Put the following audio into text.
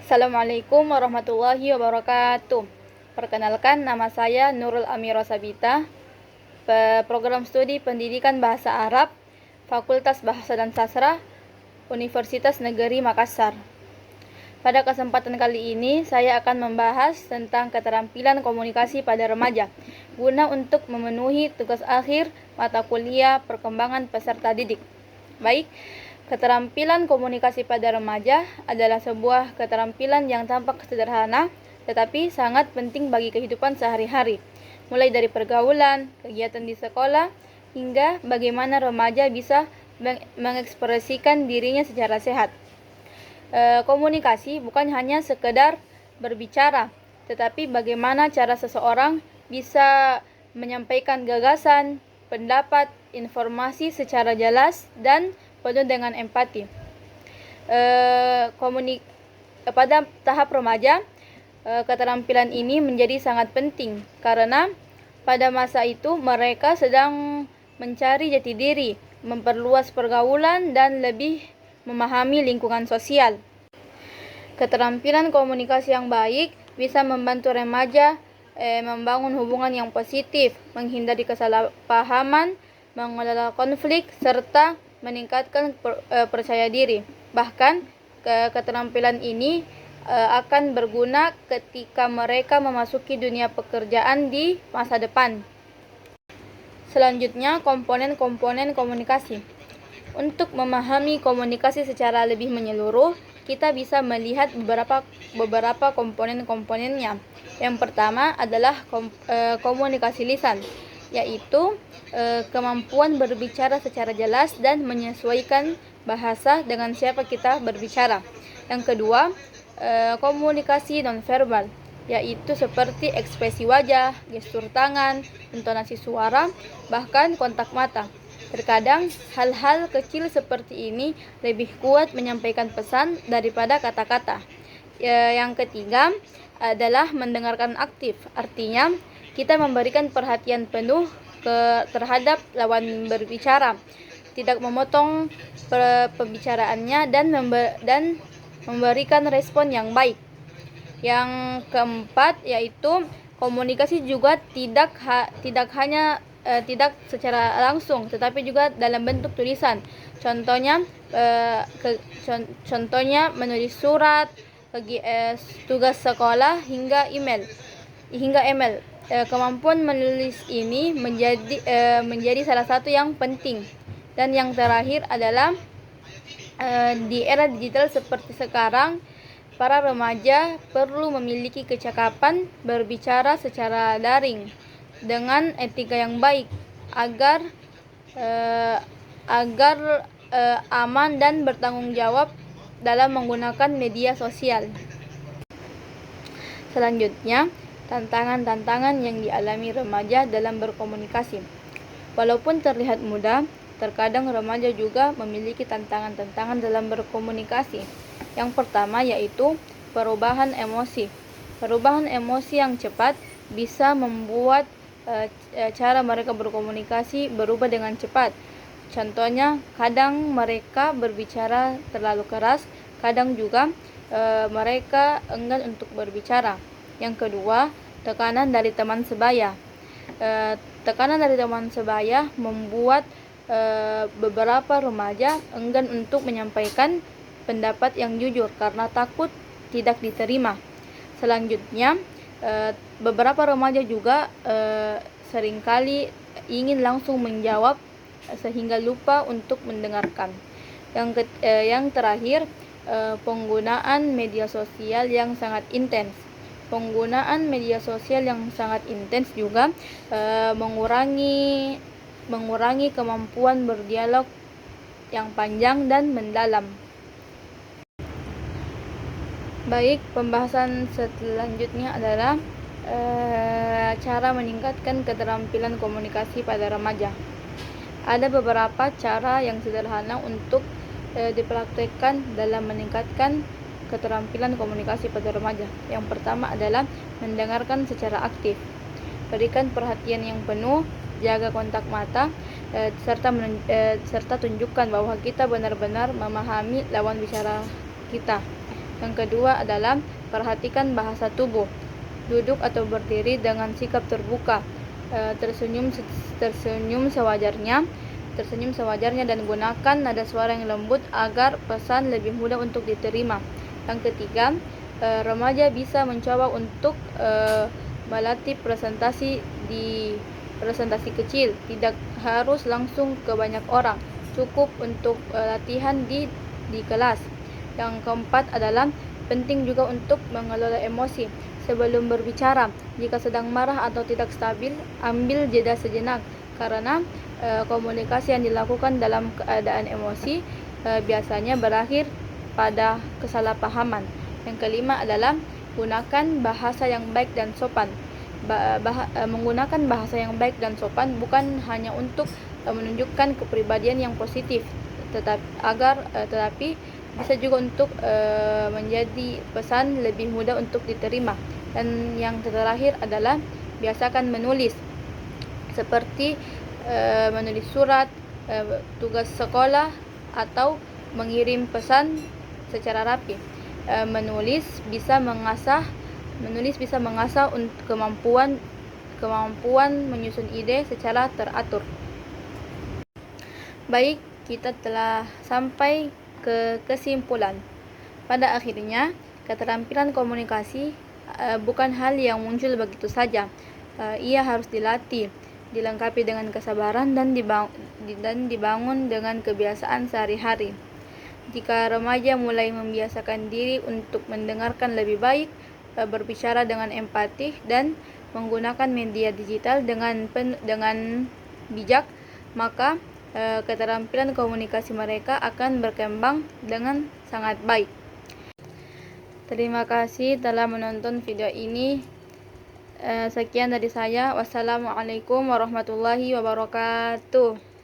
Assalamualaikum warahmatullahi wabarakatuh. Perkenalkan, nama saya Nurul Amira Sabita, Program Studi Pendidikan Bahasa Arab, Fakultas Bahasa dan Sastra, Universitas Negeri Makassar. Pada kesempatan kali ini, saya akan membahas tentang keterampilan komunikasi pada remaja, guna untuk memenuhi tugas akhir mata kuliah perkembangan peserta didik. Baik, keterampilan komunikasi pada remaja adalah sebuah keterampilan yang tampak sederhana, tetapi sangat penting bagi kehidupan sehari-hari, mulai dari pergaulan, kegiatan di sekolah, hingga bagaimana remaja bisa mengekspresikan dirinya secara sehat. Komunikasi bukan hanya sekedar berbicara, tetapi bagaimana cara seseorang bisa menyampaikan gagasan, pendapat, informasi secara jelas dan penuh dengan empati. Pada tahap remaja, keterampilan ini menjadi sangat penting karena pada masa itu mereka sedang mencari jati diri, memperluas pergaulan, dan lebih memahami lingkungan sosial. Keterampilan komunikasi yang baik bisa membantu remaja membangun hubungan yang positif, menghindari kesalahpahaman, mengelola konflik, serta meningkatkan percaya diri. Bahkan keterampilan ini akan berguna ketika mereka memasuki dunia pekerjaan di masa depan. Selanjutnya, komponen-komponen komunikasi. Untuk memahami komunikasi secara lebih menyeluruh, kita bisa melihat beberapa komponen-komponennya. Yang pertama adalah komunikasi lisan, yaitu kemampuan berbicara secara jelas dan menyesuaikan bahasa dengan siapa kita berbicara. Yang kedua, komunikasi nonverbal, yaitu seperti ekspresi wajah, gestur tangan, intonasi suara, bahkan kontak mata. Terkadang hal-hal kecil seperti ini lebih kuat menyampaikan pesan daripada kata-kata. Yang ketiga adalah mendengarkan aktif, artinya kita memberikan perhatian penuh terhadap lawan berbicara, tidak memotong pembicaraannya, dan memberikan respon yang baik. Yang keempat yaitu komunikasi juga tidak secara langsung, tetapi juga dalam bentuk tulisan. Contohnya menulis surat, tugas sekolah, hingga email. Kemampuan menulis ini menjadi salah satu yang penting. Dan yang terakhir adalah di era digital seperti sekarang, para remaja perlu memiliki kecakapan berbicara secara daring dengan etika yang baik agar aman dan bertanggung jawab dalam menggunakan media sosial. Selanjutnya, tantangan-tantangan yang dialami remaja dalam berkomunikasi. Walaupun terlihat mudah, terkadang remaja juga memiliki tantangan-tantangan dalam berkomunikasi. Yang pertama yaitu perubahan emosi. Perubahan emosi yang cepat bisa membuat cara mereka berkomunikasi berubah dengan cepat. Contohnya, kadang mereka berbicara terlalu keras, kadang juga mereka enggan untuk berbicara. Yang kedua, tekanan dari teman sebaya. Tekanan dari teman sebaya membuat beberapa remaja enggan untuk menyampaikan pendapat yang jujur karena takut tidak diterima. Selanjutnya, beberapa remaja juga seringkali ingin langsung menjawab sehingga lupa untuk mendengarkan. Yang terakhir, penggunaan media sosial yang sangat intens. Penggunaan media sosial yang sangat intens juga mengurangi kemampuan berdialog yang panjang dan mendalam. Baik, pembahasan selanjutnya adalah cara meningkatkan keterampilan komunikasi pada remaja. Ada beberapa cara yang sederhana untuk dipraktekkan dalam meningkatkan keterampilan komunikasi pada remaja. Yang pertama adalah mendengarkan secara aktif. Berikan perhatian yang penuh, jaga kontak mata, serta tunjukkan bahwa kita benar-benar memahami lawan bicara kita. Yang kedua adalah perhatikan bahasa tubuh. Duduk atau berdiri dengan sikap terbuka, tersenyum sewajarnya dan gunakan nada suara yang lembut agar pesan lebih mudah untuk diterima. Yang ketiga, remaja bisa mencoba untuk melatih presentasi kecil, tidak harus langsung ke banyak orang, cukup untuk latihan di kelas. Yang keempat adalah penting juga untuk mengelola emosi sebelum berbicara. Jika sedang marah atau tidak stabil, ambil jeda sejenak, karena komunikasi yang dilakukan dalam keadaan emosi biasanya berakhir pada kesalahpahaman. Yang kelima adalah gunakan bahasa yang baik dan sopan. Menggunakan bahasa yang baik dan sopan bukan hanya untuk menunjukkan kepribadian yang positif, tetapi bisa juga untuk menjadi pesan lebih mudah untuk diterima. Dan yang terakhir adalah biasakan menulis, seperti menulis surat, tugas sekolah, atau mengirim pesan secara rapi. Menulis bisa mengasah kemampuan menyusun ide secara teratur. Baik, kita telah sampai ke kesimpulan. Pada akhirnya, keterampilan komunikasi bukan hal yang muncul begitu saja. Ia harus dilatih, dilengkapi dengan kesabaran dan dibangun dengan kebiasaan sehari-hari. Jika remaja mulai membiasakan diri untuk mendengarkan lebih baik, berbicara dengan empati, dan menggunakan media digital dengan bijak, maka keterampilan komunikasi mereka akan berkembang dengan sangat baik. Terima kasih telah menonton video ini. Sekian dari saya. Wassalamualaikum warahmatullahi wabarakatuh.